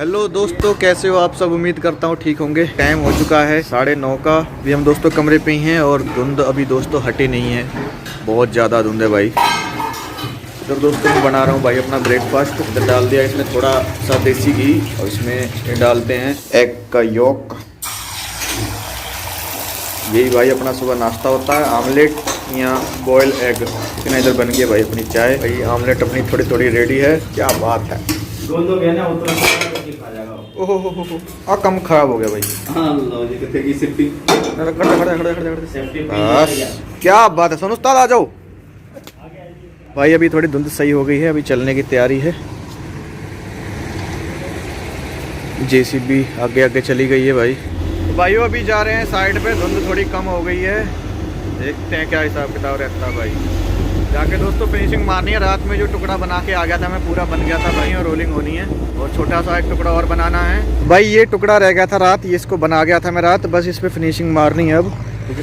Hello दोस्तों, कैसे हो आप सब। उम्मीद करता हूँ ठीक होंगे। टाइम हो चुका है 9:30 का। अभी हम दोस्तों कमरे पे ही हैं और धुंध अभी दोस्तों हटी नहीं है, बहुत ज़्यादा धुंध है भाई। इधर दोस्तों मैं बना रहा हूँ भाई अपना ब्रेकफास्ट। इधर डाल दिया इसमें थोड़ा सा देसी घी और इसमें ये डालते हैं एग का योक। यही भाई अपना सुबह नाश्ता होता है, आमलेट या बॉयल एग। लेकिन इधर बन गया भाई अपनी चाय। भाई आमलेट अपनी थोड़ी थोड़ी रेडी है। क्या बात है। ओहो कम खराब हो गया भाई। बस क्या बात है। सोनू उस्ताद आ जाओ भाई। अभी थोड़ी धुंध सही हो गई है, अभी चलने की तैयारी है। जेसीबी आगे आगे चली गई है भाई। तो भाइयों अभी जा रहे हैं साइड पे, धुंध थोड़ी कम हो गई है। देखते हैं क्या हिसाब किताब रहता है भाई। जाके दोस्तों फिनिशिंग मारनी है। रात में जो टुकड़ा बना के आ गया था मैं, पूरा बन गया था भाई और रोलिंग होनी है। और छोटा सा एक टुकड़ा और बनाना है भाई। ये टुकड़ा रह गया था रात, ये इसको बना गया था मैं रात। बस इस पे फिनिशिंग मारनी है अब।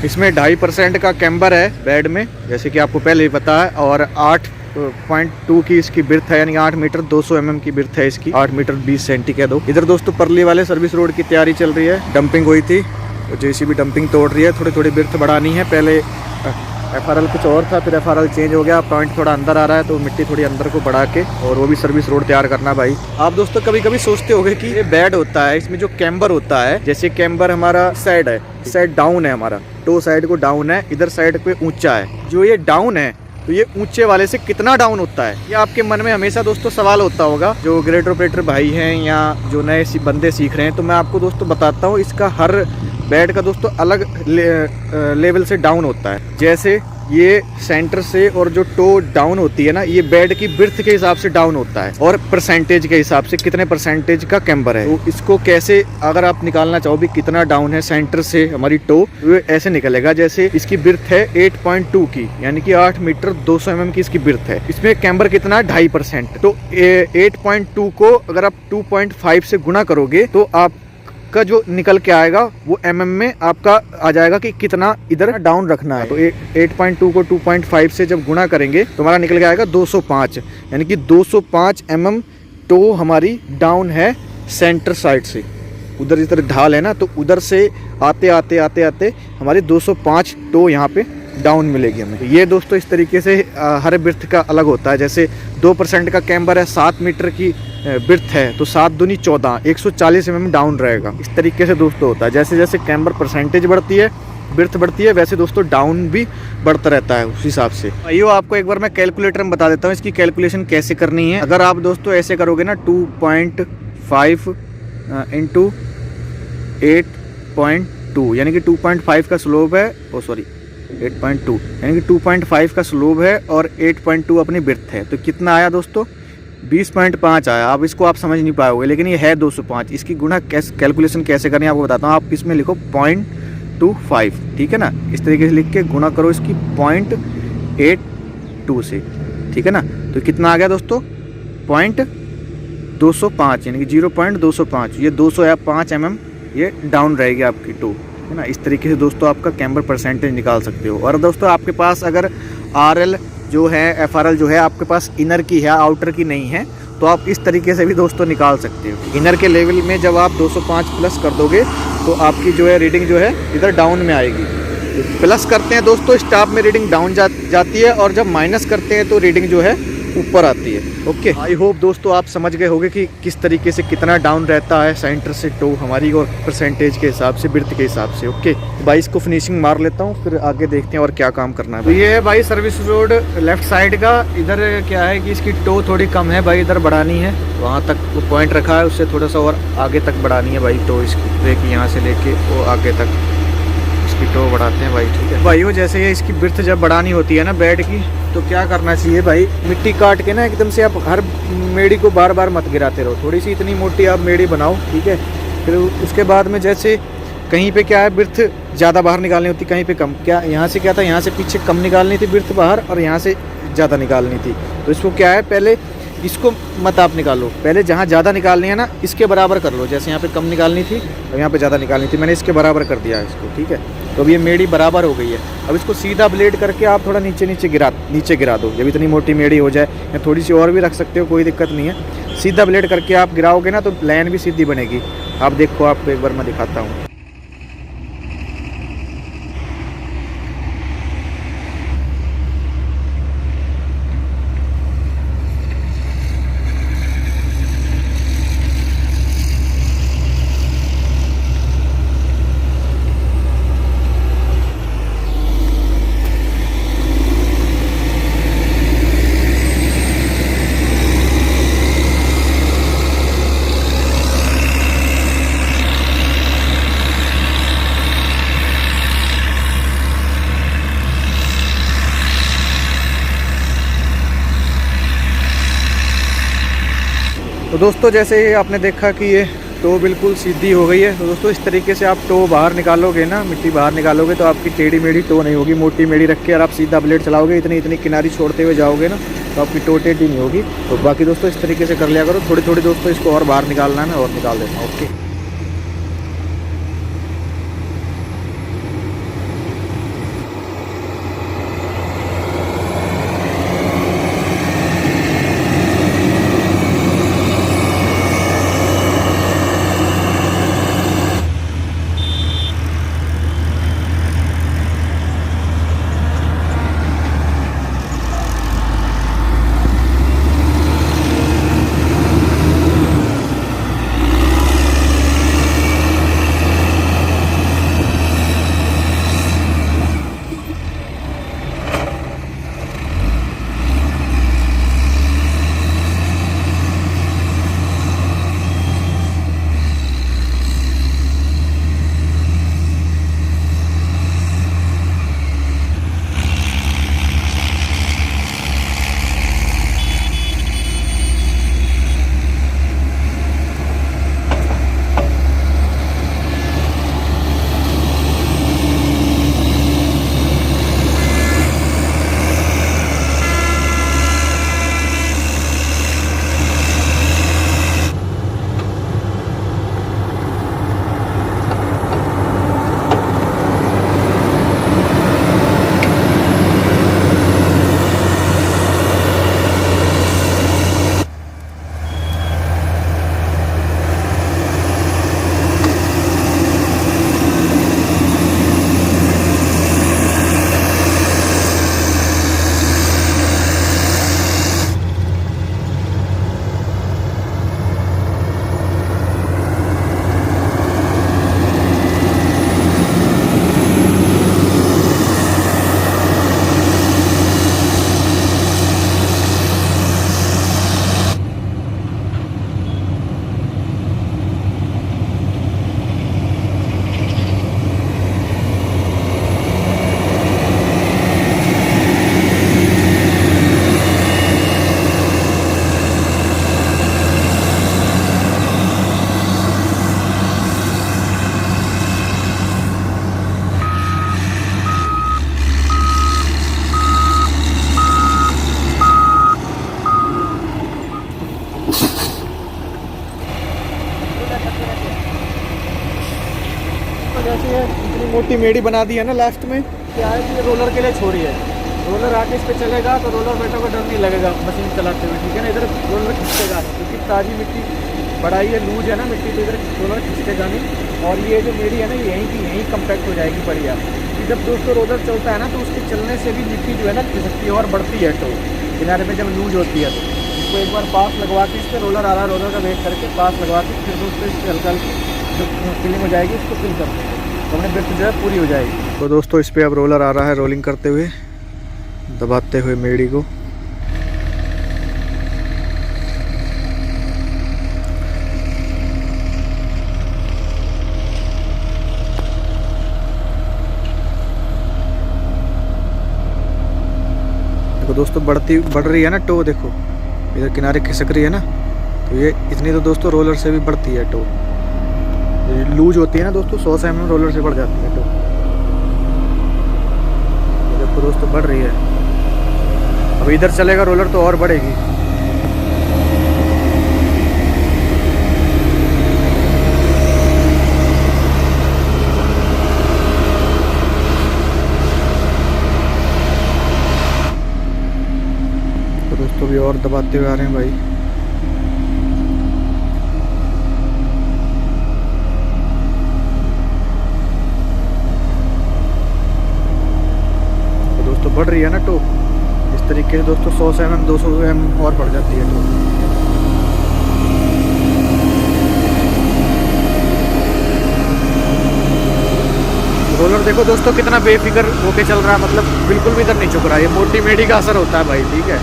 इसमें 2.5% का कैम्बर है बेड में, जैसे कि आपको पहले ही पता है। और 8.2 की इसकी बिर्थ है, यानी 8 मीटर 200 mm की बिर्थ है इसकी। 8 मीटर 20 सेंटी कह दो। इधर दोस्तों परली वाले सर्विस रोड की तैयारी चल रही है। डंपिंग हुई थी तो जेसीबी डंपिंग तोड़ रही है। थोड़ी थोड़ी बिर्थ बढ़ानी है। पहले FRL कुछ और था, फिर FRL चेंज हो गया। पॉइंट थोड़ा अंदर आ रहा है तो मिट्टी थोड़ी अंदर को बढ़ा के और वो भी सर्विस रोड तैयार करना भाई। आप दोस्तों कभी कभी सोचते होंगे कि ये बेड होता है, इसमें जो कैम्बर होता है, जैसे कैम्बर हमारा साइड है, साइड डाउन है, हमारा टो साइड को डाउन है, इधर साइड पे ऊंचा है। जो ये डाउन है तो ये ऊंचे वाले से कितना डाउन होता है, ये आपके मन में हमेशा दोस्तों सवाल होता होगा। जो ग्रेटर ऑपरेटर भाई हैं या जो नए बंदे सीख रहे हैं, तो मैं आपको दोस्तों बताता हूँ इसका हर बेड का दोस्तों अलग लेवल से डाउन होता है। जैसे ये सेंटर से और जो टो डाउन होती है ना, ये बेड की बिर्थ के हिसाब से डाउन होता है और परसेंटेज के हिसाब से कितने परसेंटेज का कैम्बर है। तो इसको कैसे अगर आप निकालना चाहो भी कितना डाउन है सेंटर से हमारी टो, तो ये ऐसे निकलेगा। जैसे इसकी बिर्थ है 8.2 की, यानी कि 8 मीटर 200 mm की इसकी बिर्थ है। इसमें कैम्बर कितना है 2.5%। तो 8.2 को अगर आप 2.5 से गुणा करोगे तो आप का जो निकल के आएगा वो mm में आपका आ जाएगा कि कितना इधर डाउन रखना है। तो 8.2 को 2.5 से जब गुणा करेंगे तो हमारा निकल के आएगा 205, यानी कि 205 mm टो हमारी डाउन है सेंटर साइड से। उधर इधर ढाल है ना, तो उधर से आते आते आते आते हमारी 205 टो यहाँ पे डाउन मिलेगी हमें। ये दोस्तों इस तरीके से हर बिर्थ का अलग होता है। जैसे 2% का कैम्बर है, 7 मीटर की बिर्थ है, तो 7 दूनी 14, 140 mm डाउन रहेगा। इस तरीके से दोस्तों होता है। जैसे जैसे कैम्बर परसेंटेज बढ़ती है, बिर्थ बढ़ती है, वैसे दोस्तों डाउन भी बढ़ता रहता है उस हिसाब से। आइयो आपको एक बार मैं कैलकुलेटर में बता देता हूँ इसकी कैलकुलेशन कैसे करनी है। अगर आप दोस्तों ऐसे करोगे ना 2.5 इंटू 8.2, यानी कि 2.5 का स्लोप है, 8.2 यानी कि 2.5 का स्लोप है और 8.2 अपनी बिर्थ है। तो कितना आया दोस्तों 20.5 आया। अब इसको आप समझ नहीं पाओगे, लेकिन ये है 205। इसकी गुणा कैलकुलेशन कैसे करनी है आपको बताता हूँ। आप इसमें लिखो 0.25, ठीक है ना। इस तरीके से लिख के गुणा करो इसकी 0.82 से, ठीक है ना। तो कितना आ गया दोस्तों 0.205, यानी कि 0.205। ये 200 या 5 mm ये डाउन रहेगी आपकी टो, है ना। इस तरीके से दोस्तों आपका कैम्बर परसेंटेज निकाल सकते हो। और दोस्तों आपके पास अगर RL जो है, FRL जो है आपके पास इनर की है, आउटर की नहीं है, तो आप इस तरीके से भी दोस्तों निकाल सकते हो। इनर के लेवल में जब आप 205 प्लस कर दोगे तो आपकी जो है रीडिंग जो है इधर डाउन में आएगी। प्लस करते हैं दोस्तों स्टॉप में रीडिंग डाउन जाती है, और जब माइनस करते हैं तो रीडिंग जो है ऊपर आती है। ओके, आई होप दोस्तों आप समझ गए होंगे कि किस तरीके से कितना डाउन रहता है सेंटर से टो हमारी, और परसेंटेज के हिसाब से, बिर्थ के हिसाब से। ओके भाई, इसको फिनिशिंग मार लेता हूँ, फिर आगे देखते हैं और क्या काम करना है। तो ये है भाई सर्विस रोड लेफ्ट साइड का। इधर क्या है कि इसकी टो थोड़ी कम है भाई, इधर बढ़ानी है। वहाँ तक वो पॉइंट रखा है, उससे थोड़ा सा और आगे तक बढ़ानी है भाई टो इसकी। देखिए यहाँ से लेके वो आगे तक इसकी टो बढ़ाते हैं भाई, ठीक है भाई। वो जैसे ये इसकी बिर्थ जब बढ़ानी होती है ना बेड की, तो क्या करना चाहिए भाई, मिट्टी काट के ना एकदम से आप हर मेड़ी को बार बार मत गिराते रहो। थोड़ी सी इतनी मोटी आप मेड़ी बनाओ, ठीक है। फिर उसके बाद में जैसे कहीं पे क्या है बिर्थ ज़्यादा बाहर निकालनी होती, कहीं पे कम। क्या यहाँ से क्या था, यहाँ से पीछे कम निकालनी थी बिर्थ बाहर, और यहाँ से ज़्यादा निकालनी थी। तो इसको क्या है, पहले इसको मत आप निकालो, पहले जहाँ ज़्यादा निकालनी है ना इसके बराबर कर लो। जैसे यहाँ पे कम निकालनी थी और यहाँ पे ज़्यादा निकालनी थी, मैंने इसके बराबर कर दिया इसको, ठीक है। तो अब ये मेड़ी बराबर हो गई है। अब इसको सीधा ब्लेड करके आप थोड़ा नीचे गिरा दो, जब इतनी मोटी मेड़ी हो जाए, या थोड़ी सी और भी रख सकते हो, कोई दिक्कत नहीं है। सीधा ब्लेड करके आप गिराओगे ना तो लाइन भी सीधी बनेगी। आप देखो, आपको एक बार मैं दिखाता हूँ। तो दोस्तों जैसे ही आपने देखा कि ये टो बिल्कुल सीधी हो गई है, तो दोस्तों इस तरीके से आप टो बाहर निकालोगे ना, मिट्टी बाहर निकालोगे तो आपकी टेढ़ी मेढ़ी टो नहीं होगी। मोटी मेढ़ी रख के और आप सीधा ब्लेड चलाओगे, इतनी इतनी किनारी छोड़ते हुए जाओगे ना, तो आपकी टो टेढ़ी नहीं होगी। तो बाकी दोस्तों इस तरीके से कर लिया करो। थोड़ी थोड़ी दोस्तों इसको और बाहर निकालना है, मैं और निकाल देता हूँ। ओके। जैसे इतनी मोटी मेड़ी बना दी है ना लास्ट में, क्या है कि रोलर के लिए छोड़ी है। रोलर आके इस पर चलेगा तो रोलर बेटा को डर नहीं लगेगा मशीन चलाते हुए, ठीक है ना। इधर रोलर खिंचेगा नहीं क्योंकि ताज़ी मिट्टी बढ़ाई है, लूज है ना मिट्टी, तो इधर रोलर खिंचेगा नहीं। और ये जो मेड़ी है ना यहीं की यहीं कम्पैक्ट हो जाएगी बढ़िया। जब दोस्तों रोलर चलता है ना तो उसके चलने से भी मिट्टी जो है ना खिसकती है और बढ़ती है। तो किनारे में जब लूज होती है तो इसको एक बार पास लगवा के, इस पर रोलर आ रहा है, रोलर का वेट करके पास लगवा के फिर दोस्तों इससे हल्का हल्की जो फिलिंग हो जाएगी उसको फिल कर देंगे तो अपने बिट जो है पूरी हो जाएगी। तो दोस्तों इस पर अब रोलर आ रहा है, रोलिंग करते हुए, दबाते हुए मेड़ी को। देखो दोस्तों बढ़ रही है ना टो, देखो इधर किनारे खिसक रही है ना, तो ये इतनी तो दोस्तों रोलर से भी बढ़ती है टो। लूज होती है ना दोस्तों 100 mm रोलर से बढ़ जाती है टो। देखो दोस्तों बढ़ रही है, अब इधर चलेगा रोलर तो और बढ़ेगी। तो दोस्तों भी और दबाते हुए आ रहे हैं भाई। बढ़ रही है ना टॉप, इस तरीके से दोस्तों 100 mm 200 mm और बढ़ जाती है टॉप। रोलर देखो दोस्तों कितना बेफिक्र होके चल रहा है, मतलब बिल्कुल भी इधर नहीं झुक रहा है। ये मोटी मेडी का असर होता है भाई, ठीक है।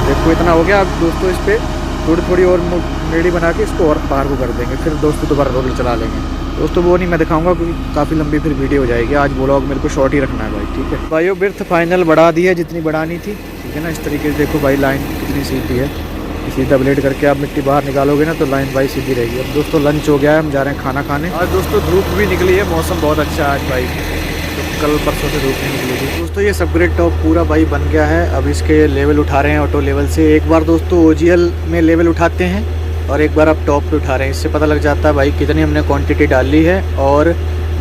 देखो इतना हो गया, अब दोस्तों इस पर थोड़ी थोड़ी और मेडी बना के इसको और बाहर को कर देंगे, फिर दोस्तों दोबारा रोलर चला लेंगे। दोस्तों वो नहीं मैं दिखाऊंगा क्योंकि काफ़ी लंबी फिर वीडियो हो जाएगी। आज ब्लॉग मेरे को शॉर्ट ही रखना है भाई, ठीक है। भाइयों बिर्थ फाइनल बढ़ा दी है जितनी बढ़ानी थी, ठीक है ना। इस तरीके से देखो भाई लाइन कितनी सीधी है, सीधा ब्लेड करके आप मिट्टी बाहर निकालोगे ना तो लाइन भाई सीधी रहेगी। अब दोस्तों लंच हो गया है, हम जा रहे हैं खाना खाने। आज दोस्तों धूप भी निकली है, मौसम बहुत अच्छा है आज भाई, तो कल परसों से धूप नहीं निकली थी। दोस्तों ये सबग्रेड टॉप पूरा भाई बन गया है। अब इसके लेवल उठा रहे हैं ऑटो लेवल से। एक बार दोस्तों OGL में लेवल उठाते हैं और एक बार आप टॉप पे उठा रहे हैं, इससे पता लग जाता है भाई कितनी हमने क्वांटिटी डाली है और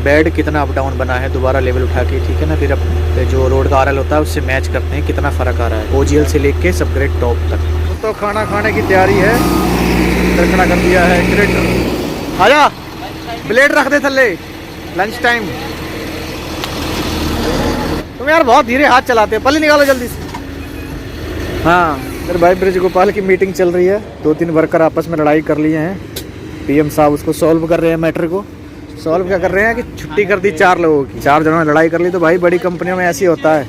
बेड कितना अप डाउन बना है दोबारा लेवल उठा के, ठीक है ना। फिर अब जो रोड का RL होता है उससे मैच करते हैं कितना फ़र्क आ रहा है OGL से लेके सबग्रेड टॉप तक। तो खाना खाने की तैयारी है, इधर खड़ा कर दिया है क्रेट। आजा ब्लेड रख दे थल्ले, लंच टाइम। तुम यार बहुत धीरे हाथ चलाते हैं, पल्ली निकालो जल्दी से। हाँ इधर भाई ब्रिज गोपाल की मीटिंग चल रही है, 2-3 वर्कर आपस में लड़ाई कर लिए हैं। PM साहब उसको सॉल्व कर रहे हैं, मैटर को सॉल्व क्या कर रहे हैं कि छुट्टी कर दी 4 लोगों की। 4 जनों ने लड़ाई कर ली। तो भाई बड़ी कंपनियों में ऐसी होता है,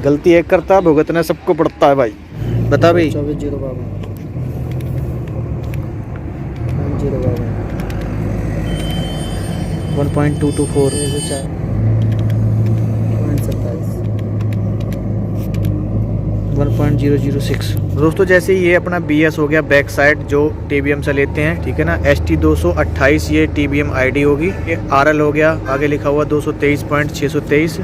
गलती एक करता है भुगतना सबको पड़ता है भाई। बता भाई 1.224 1.006। दोस्तों जैसे ये अपना BS हो गया बैक साइड जो TBM से लेते हैं, ठीक है ना। ST 228 ये TBM ID होगी। ये RL हो गया, आगे लिखा हुआ 223.623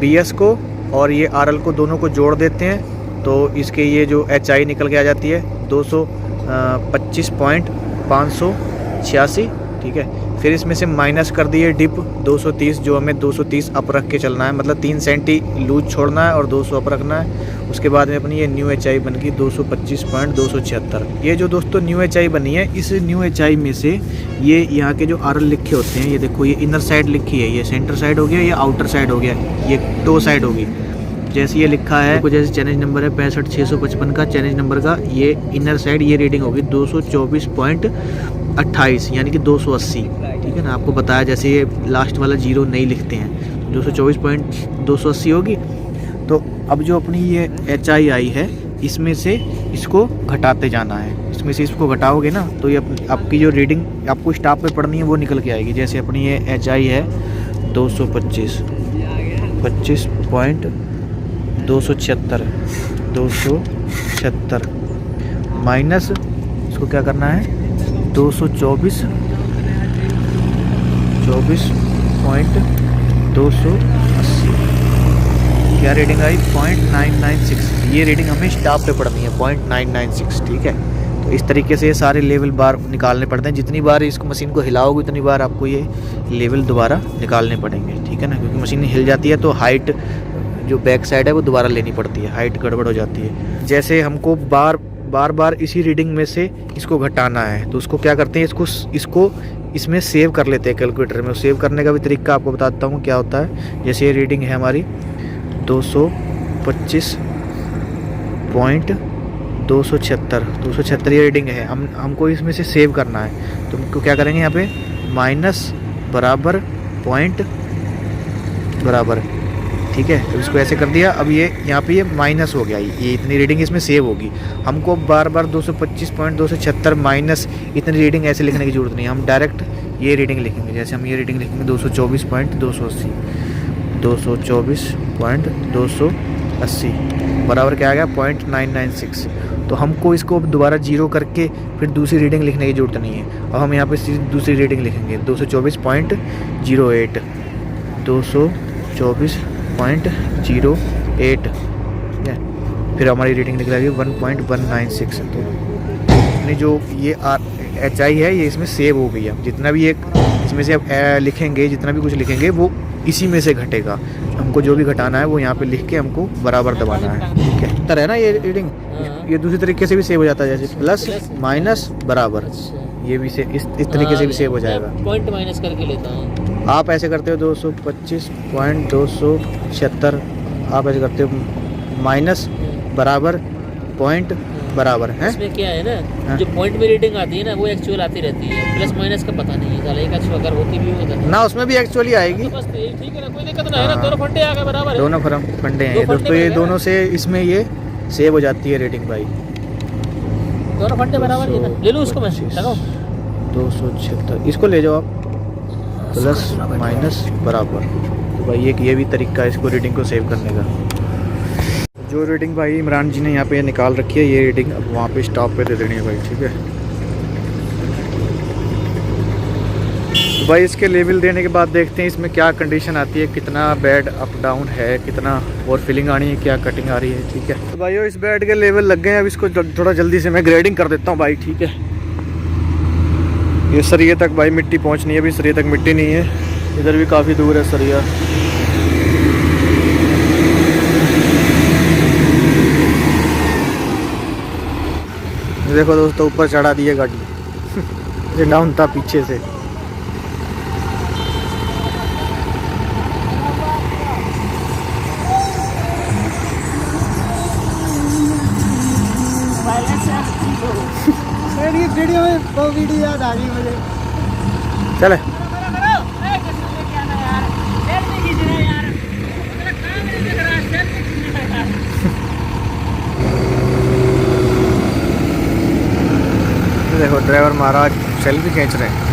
BS को और ये RL को दोनों को जोड़ देते हैं तो इसके ये जो HI निकल के आ जाती है 225.586, ठीक है। फिर इसमें से माइनस कर दिए डिप 230 जो हमें 230 अप रख के चलना है, मतलब 3 सेंटी लूज छोड़ना है और 200 अप रखना है। उसके बाद में अपनी ये न्यू HI बन गई 225.276। ये जो दोस्तों न्यू HI बनी है, इस न्यू HI में से ये यहाँ के जो RL लिखे होते हैं, ये देखो ये इनर साइड लिखी है, ये सेंटर साइड हो गया, ये आउटर साइड हो गया, ये टो साइड होगी। जैसे ये लिखा है देखो, जैसे चैलेंज नंबर है 65,655 का चैलेंज नंबर का, ये इनर साइड ये रीडिंग होगी 224.28 यानी कि 280, ठीक है ना। आपको बताया जैसे ये लास्ट वाला 0 नहीं लिखते हैं, 224.280 होगी। तो अब जो अपनी ये HI आई है इसमें से इसको घटाते जाना है, इसमें से इसको घटाओगे ना तो ये आपकी जो रीडिंग आपको स्टॉप पे पढ़नी है वो निकल के आएगी। जैसे अपनी ये HI है 225.276 माइनस इसको क्या करना है 224.280, क्या रीडिंग आई 0.996। ये रीडिंग हमें स्टॉप पे पढ़नी है 0.996, ठीक है। तो इस तरीके से ये सारे लेवल बार निकालने पड़ते हैं। जितनी बार इसको मशीन को हिलाओगे उतनी बार आपको ये लेवल दोबारा निकालने पड़ेंगे, ठीक है ना। क्योंकि मशीन हिल जाती है तो हाइट जो बैक साइड है वो दोबारा लेनी पड़ती है, हाइट गड़बड़ हो जाती है। जैसे हमको बार बार इसी रीडिंग में से इसको घटाना है तो उसको क्या करते हैं, इसको इसमें सेव कर लेते हैं कैलकुलेटर में। सेव करने का भी तरीका आपको बताता हूँ क्या होता है। जैसे ये रीडिंग है हमारी 225.276 ये रीडिंग है, हमको इसमें से सेव करना है। तो हमको क्या करेंगे यहाँ पे माइनस बराबर पॉइंट बराबर, ठीक है। तो इसको ऐसे कर दिया। अब ये यहाँ पे ये माइनस हो गया, ये इतनी रीडिंग इसमें सेव होगी। हमको बार 225.276 माइनस इतनी रीडिंग ऐसे लिखने की ज़रूरत नहीं है, हम डायरेक्ट ये रीडिंग लिखेंगे। जैसे हम ये रीडिंग लिखेंगे 224.280 बराबर क्या आ गया 0.996। तो हमको इसको दोबारा 0 करके फिर दूसरी रीडिंग लिखने की ज़रूरत नहीं है। अब हम यहाँ पे दूसरी रीडिंग लिखेंगे 224.08 224.08, फिर हमारी रीडिंग निकलेगी 1.196। तो अपनी जो ये HI है ये इसमें सेव हो गई है। जितना भी एक इसमें से लिखेंगे, जितना भी कुछ लिखेंगे वो इसी में से घटेगा। हमको जो भी घटाना है वो यहाँ पे लिख के हमको बराबर दबाना है, ठीक है। तरह है ना ये रीडिंग, ये दूसरी तरीके से भी सेव हो जाता है, जैसे प्लस माइनस बराबर, ये भी से इस तरीके से भी सेव हो जाएगा। पॉइंट माइनस करके लेता हूँ आप ऐसे करते हो 225.276, आप ऐसे करते हो माइनस बराबर पॉइंट बराबर है। इसमें क्या है ना, हाँ। जो पॉइंट में रीडिंग आती है ना वो एक्चुअल आती रहती है, प्लस माइनस का पता नहीं है साला, एक अच्छी अगर होती भी होता ना, उसमें भी एक्चुअली आएगी। तो बस ठीक है ना, कोई दिक्कत नहीं है ना, हाँ। दोनों फंडे आ गए बराबर है। दोनों फंडे हैं दो फंडे दोस्तों, ये मिल गए दोनों ना। से इसमें ये सेव हो जाती है रेटिंग भाई। दोनों फंडे बराबर है ना, ले लो उसको, मैं लगाओ 276, इसको ले जाओ आप, प्लस माइनस बराबर। तो भाई एक ये भी तरीका है इसको रीडिंग को सेव करने का। जो रीडिंग भाई इमरान जी ने यहाँ पे निकाल रखी है, ये रीडिंग अब वहाँ पे स्टॉप पे दे देनी है भाई, ठीक है। तो भाई इसके लेवल देने के बाद देखते हैं इसमें क्या कंडीशन आती है, कितना बेड अप डाउन है, कितना और फिलिंग आनी है, क्या कटिंग आ रही है, ठीक है। तो भाई इस बेड के लेवल लग गए हैं, अब इसको थोड़ा जल्दी से मैं ग्रेडिंग कर देता हूँ भाई, ठीक है। ये सरिये तक भाई मिट्टी पहुँचनी है, अभी सरिये तक मिट्टी नहीं है, इधर भी काफ़ी दूर है सरिया। देखो दोस्तों ऊपर चढ़ा दिए गाड़ी ये डाउन था पीछे से। ये वीडियो में वो वीडियो याद आ गई मुझे। चले देखो ड्राइवर महाराज सेल्फी खींच रहे हैं।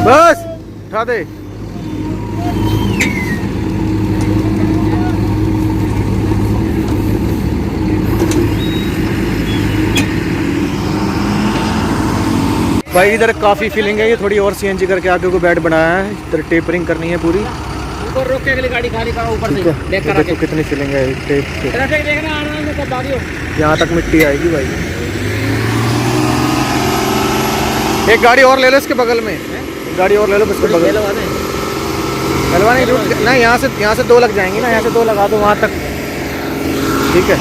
बस उठा दे। भाई इधर काफ़ी फीलिंग है, ये थोड़ी और सीएनजी करके आगे को बेड बनाया है, इधर टेपरिंग करनी है पूरी। ऊपर रोक के अगली गाड़ी खाली करो, ऊपर से लेकर देखो कितनी फीलिंग है टेप से, ट्रैफिक देखना आराम से कब आगे हो। यहाँ तक मिट्टी आएगी भाई। एक गाड़ी और ले लो इसके बगल में, एक गाड़ी और ले लो इसके बगल में। हलवानी रूट ना, यहाँ से दो लग जाएंगी ना, यहाँ से दो लगा दो वहाँ तक, ठीक है।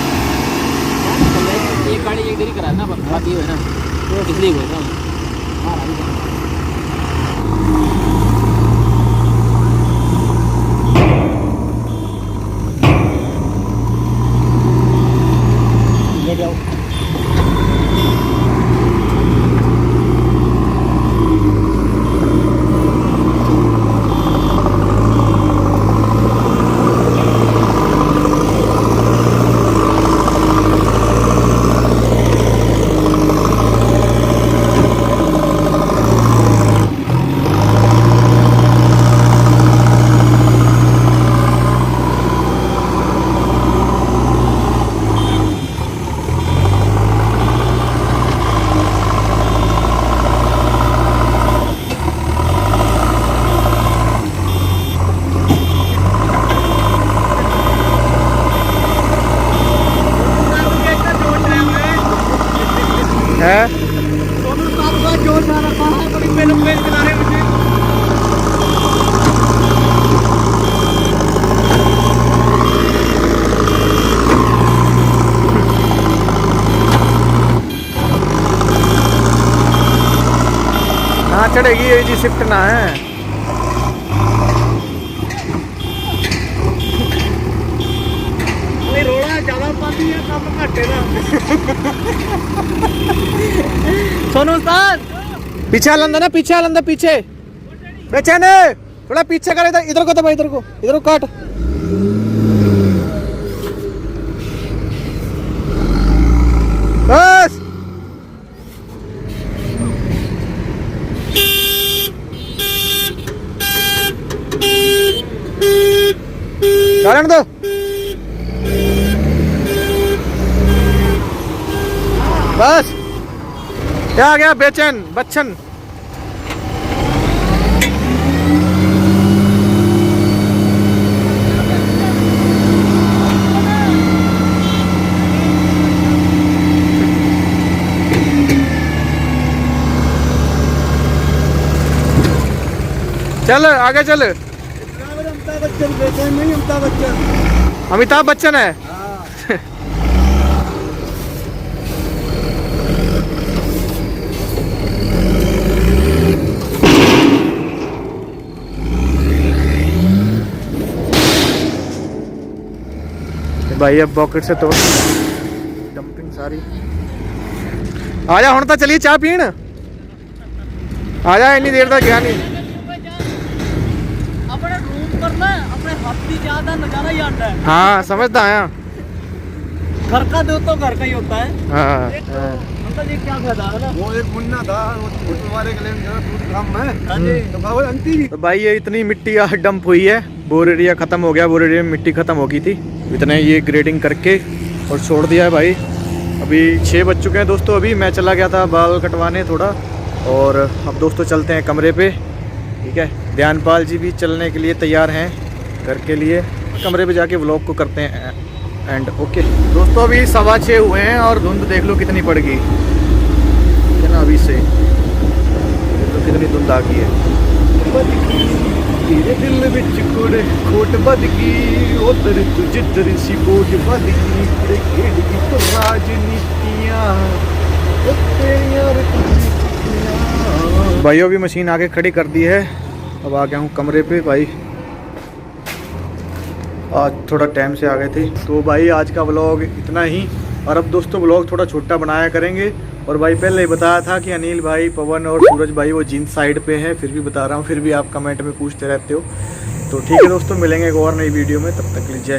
एक गाड़ी एक देरी करा ना, बात ये है ना, इसलिए बोल रहा हूँ। ले जाओ। है जोर मारा बड़ी पेड़ किनारे में। कहाँ चढ़ेगी ये जी, शिफ्ट ना है। रोड़ा ज्यादा पाती है, कम घटे ना। सोनू उस्ताद पीछे आलंदा ना, पीछे आलंदा, पीछे बेचैन थोड़ा पीछे कर, इधर इधर को तो भाई, इधर को काट। चलन दो। बस क्या आ गया बेचैन बच्चन। चल आगे चल। अमिताभ बच्चन बेचैन नहीं, अमिताभ बच्चन। अमिताभ बच्चन है। भाई अब पॉकेट से तो डंपिंग सारी। आजा हुण तो चलिए चाह पीण। आजा इन्नी देर तक गया नहीं। अपने रूम पर ना अपने हाथ की ज्यादा नजारा ही आता है। हाँ समझता आया। घर का दो तो घर का ही होता है। हाँ अंकल ये क्या फायदा है ना। वो एक मुन्ना था वो वाले के लिए काम है। हां जी तो बाबू अंती। तो भाई ये इतनी मिट्टी डंप हुई है, बोर एरिया खत्म हो गया, बोर एरिया में मिट्टी खत्म हो गई थी, इतने ये ग्रेडिंग करके और छोड़ दिया है भाई। अभी 6 बज चुके हैं दोस्तों। अभी मैं चला गया था बाल कटवाने थोड़ा, और अब दोस्तों चलते हैं कमरे पे, ठीक है। ध्यानपाल जी भी चलने के लिए तैयार हैं घर के लिए। कमरे पे जाके व्लॉग को करते हैं एंड ओके दोस्तों। अभी 6:15 हुए हैं और धुंध देख लो कितनी पड़ गई है ना। अभी से देख लो कितनी धुंध आ गई है। तेरे दिल विच कुड़े खोट बद गई, उधर तू जिधर सी बोझ बद गई, कुड़े खेड़ गई तो राजनीतियां तेरियां रखियां। भाइयों भी मशीन आगे खड़ी कर दी है। अब आ गया हूँ कमरे पे भाई। आज थोड़ा टाइम से आ गए थे। तो भाई आज का व्लॉग इतना ही, और अब दोस्तों व्लॉग थोड़ा छोटा बनाया करेंगे। और भाई पहले ही बताया था कि अनिल भाई, पवन और सूरज भाई वो जींस साइड पे है, फिर भी बता रहा हूँ, फिर भी आप कमेंट में पूछते रहते हो। तो ठीक है दोस्तों, मिलेंगे एक और नई वीडियो में, तब तक लीजिए।